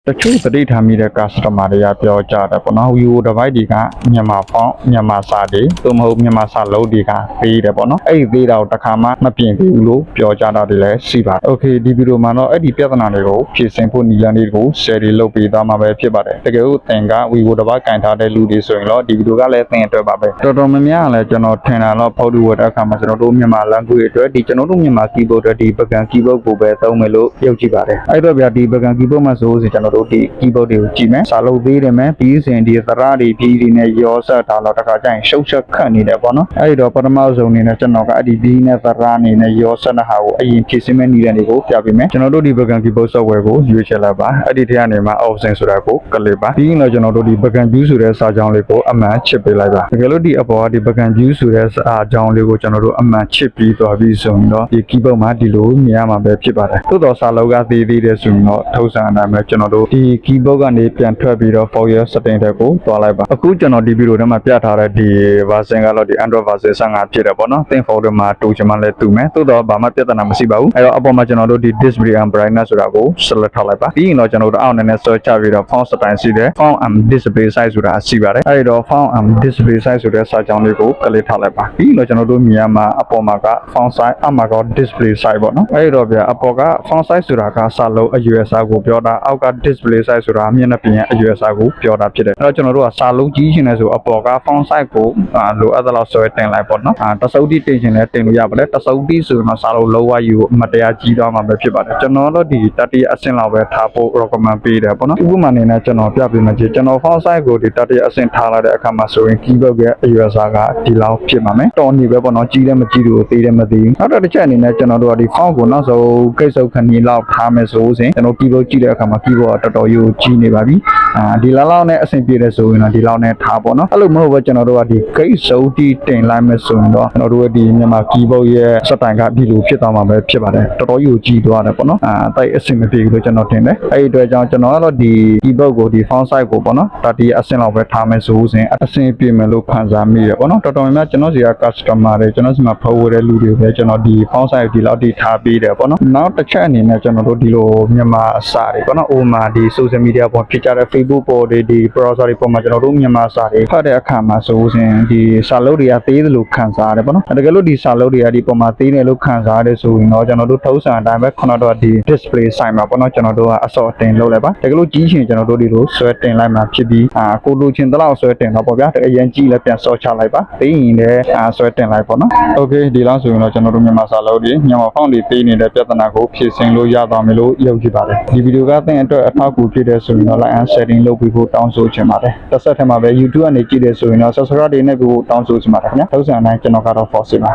တချို့တတိထားမိတဲ့ customer တွေကပြောကြတယ်ပေါ့နော် Vivo device တွေကမြန်မာဖုန်းမြန်မာစာတွေသို့မဟုတ်မြန်မာစာလုံးတွေကပေးတယ်ပေါ့နော်အဲ့ဒီပေးတာကိုတစ်ခါမှမပြင်ဘူးလို့ပြောကြတာတွေလည်းရှိပါတယ် Okay ဒီဗီဒီယိုမှာတော့အဲ့ဒီပြဿနာတွေကိုဖြေရှင်းဖို့နည်းလမ်းတွေကို share လုပ်ပေးသွားမှာပဲဖြစ်ပါတယ်တကယ်လို့သင်က Vivo device ကင်ထားတဲ့လူတွေဆိုရင်တော့ဒီဗီဒီယိုကလည်းသင်အတွက်ပါပဲတော်တော်များများလည်းကျွန်တော်ထင်တာတော့ဖောက်တူဝတ်တဲ့အခါမှာကျွန်တော်တို့မြန်မာ language အတွက်ဒီကျွန်တော်တို့မြန်မာ keyboard အတွက်ဒီပကံ keyboard ကိုပဲသုံးမယ်လို့ယုံကြည်ပါတယ်အဲ့တော့ဗျာဒီပကံ keyboard မှာဆိုရင်ကျွန်တော်တို့ဒီ keyboard တွေကိုကြည့်မယ်စာလုံးသေးတယ်မယ်ပြီးစဉ်ဒီသရတွေပြီးဒီနဲ့ရောဆက်ထားတော့တခါကျရင်ရှုပ်ချက်ခတ်နေတယ်ပေါ့နော်အဲ့တော့ပထမဆုံးအနေနဲ့ကျွန်တော်ကအဲ့ဒီပြီးနဲ့သရအနေနဲ့ရောဆက်တဲ့ဟာကိုအရင်ဖြည့်စင်းမဲ့နည်းလမ်းတွေကိုပြပေးမယ်ကျွန်တော်တို့ဒီပကံ keyboard software ကိုရွေးချယ်လိုက်ပါအဲ့ဒီထဲကနေမှ option ဆိုတာကိုကလစ်ပါပြီးရင်တော့ကျွန်တော်တို့ဒီပကံ view ဆိုတဲ့စာကြောင်းလေးကိုအမှန်ချစ်ပေးလိုက်ပါတကယ်လို့ဒီအပေါ်ကဒီပကံ view ဆိုတဲ့စာကြောင်းလေးကိုကျွန်တော်တို့အမှန်ချစ်ပြီးသွားပြီးဆိုရင်တော့ဒီ keyboard မှာဒီလိုမြင်ရမှာပဲဖြစ်ပါတယ်သို့တော်စာလုံးကသေးသေးတယ်ဆိုရင်တော့ထုံးစံအတိုင်းပဲကျွန်တော်တို့ဒီ keyboard ကနေပြန်ထွက်ပြီးတော့ for your setting တွေကိုတွားလိုက်ပါအခုကျွန်တော်ဒီဗီဒီယိုထဲမှာပြထားတဲ့ဒီ version ကတော့ဒီ Android version 15ဖြစ်တယ်ပေါ့နော်သင် folder မှာတူချင်မှလည်းတူမယ်သို့တော့ဘာမှပြဿနာမရှိပါဘူးအဲ့တော့အပေါ်မှာကျွန်တော်တို့ဒီ display and brightness ဆိုတာကို select ထားလိုက်ပါပြီးရင်တော့ကျွန်တော်တို့အောက်နဲ့ search ချပြီးတော့ font style ရှိတယ် font and display size ဆိုတာရှိပါတယ်အဲ့တော့ font and display size ဆိုတဲ့စာကြောင်းလေးကို click ထားလိုက်ပါပြီးရင်တော့ကျွန်တော်တို့မြင်ရမှာအပေါ်မှာက font size အမှာက display size ပေါ့နော်အဲ့တော့ဗျအပေါ်က font size ဆိုတာကစာလုံးအရွယ်အစားကိုပြောတာအောက်က display size ဆိုတာမျက်နှာပြင်အရွယ်အစားကိုပြောတာဖြစ်တယ်အဲ့တော့ကျွန်တော်တို့ကစာလုံးကြီးရှင်လဲဆိုအပေါ်က font size ကိုလိုအပ်သလောက်ဆွဲတင်လိုက်ပေါ့နော်တစုပ်တိတင်ရှင်လဲတင်လို့ရပါတယ်တစုပ်တိဆိုရင်တော့စာလုံးလောဝယူမတရားကြီးသွားမှာပဲဖြစ်ပါတယ်ကျွန်တော်တို့ဒီတတိယအဆင့်လောက်ပဲထားဖို့ recommend ပေးတယ်ပေါ့နော်ဥပမာအနေနဲ့ကျွန်တော်ပြပေးမယ်ကျွန်တော် font size ကိုဒီတတိယအဆင့်ထားလိုက်တဲ့အခါမှာဆိုရင် keyboard ရဲ့အရွယ်အစားကဒီလောက်ဖြစ်မှာမယ်တော်နေပဲပေါ့နော်ကြီးတယ်မကြီးဘူးသေးတယ်မသေးဘူးနောက်တော့တစ်ချက်အနေနဲ့ကျွန်တော်တို့ကဒီ font ကိုနောက်ဆုံးကိတ်ဆုပ်ခဏီလောက်ထားမယ်ဆိုရင်ကျွန်တော် keyboard ကြည့်တဲ့အခါမှာ keyboard ကတော်တော်ကြီးကြီးနေပါပြီဒီလောက်နဲ့အဆင်ပြေတယ်ဆိုရင်တော့ဒီလောက်နဲ့ထားပေါ့နော်အဲ့လိုမဟုတ်ဘဲကျွန်တော်တို့ကဒီကိတ်ဆုပ်တီတင်လိုက်မယ်ဆိုရင်တော့ကျွန်တော်တို့ဒီမြန်မာ keyboard ရဲ့စတိုင်ကဒီလိုဖြစ်သွားမှာပဲဖြစ်ပါတယ်တော်တော်ကြီးကြီးသွားတယ်ပေါ့နော်တိုက်အဆင်မပြေဘူးလို့ကျွန်တော်ထင်တယ်အဲ့ဒီအတွက်ကြောင့်ကျွန်တော်ကတော့ဒီ keyboard ကိုဒီ font size ကိုပေါ့နော်တတိယအဆင့်လောက်ပဲထားမယ်ဆိုရင်အဆင်ပြေမယ်လို့ခံစားမိတယ်ပေါ့နော်တော်တော်များများကျွန်တော်စီက customer တွေကျွန်တော်စီမှာဖော်ဝေတဲ့လူတွေပဲကျွန်တော်ဒီ font size ဒီလောက်ထိထားပေးတယ်ပေါ့နော်နောက်တစ်ချက်အနေနဲ့ကျွန်တော်တို့ဒီလိုမြန်မာအစာတွေပေါ့နော်ဥပမာဒီ social media ပေါ်ဖြစ်ကြတဲ့ Facebook ပေါ်တွေဒီ browser တွေပေါ်မှာကျွန်တော်တို့မြန်မာစာတွေဖတ်တဲ့အခါမှာဆိုရင်ဒီစာလုံးတွေကသေးတယ်လို့ခံစားရတယ်ပေါ့နော်တကယ်လို့ဒီစာလုံးတွေကဒီပေါ်မှာသေးတယ်လို့ခံစားရတယ်ဆိုရင်တော့ကျွန်တော်တို့ထုံးစံအတိုင်းပဲခုနတော့ဒီ display size မှာပေါ့နော်ကျွန်တော်တို့ကအစော့တင်လုပ်လိုက်ပါတကယ်လို့ကြီးရှင်ကျွန်တော်တို့ဒီလိုဆွဲတင်လိုက်မှာဖြစ်ပြီးကိုလိုချင်တဲ့လောက်ဆွဲတင်တော့ပေါ့ဗျာအရင်ကြီးလည်းပြန်စော့ချလိုက်ပါပြီးရင်လည်းဆွဲတင်လိုက်ပေါ့နော် Okay ဒီလောက်ဆိုရင်တော့ကျွန်တော်တို့မြန်မာစာလုံးတွေမြန်မာဖုန်းတွေသေးနေတဲ့ပြဿနာကိုဖြေရှင်းလို့ရသွားမယ်လို့ယုံကြည်ပါတယ်ဒီဗီဒီယိုကသင်အတွက်အထောက်အကူဖြစ်တဲ့ဆိုရင်တော့ like and sharing လုပ်ပြီးဖို့တောင်းဆိုချင်ပါတယ်တစ်ဆက်ထဲမှာပဲ YouTube ကနေကြည့်တဲ့ဆိုရင်တော့ subscribe တွေနဲ့ပြီးဖို့တောင်းဆိုချင်ပါတယ်ခင်ဗျာထုံးစံအတိုင်းကျွန်တော်ကတော့ force ပါ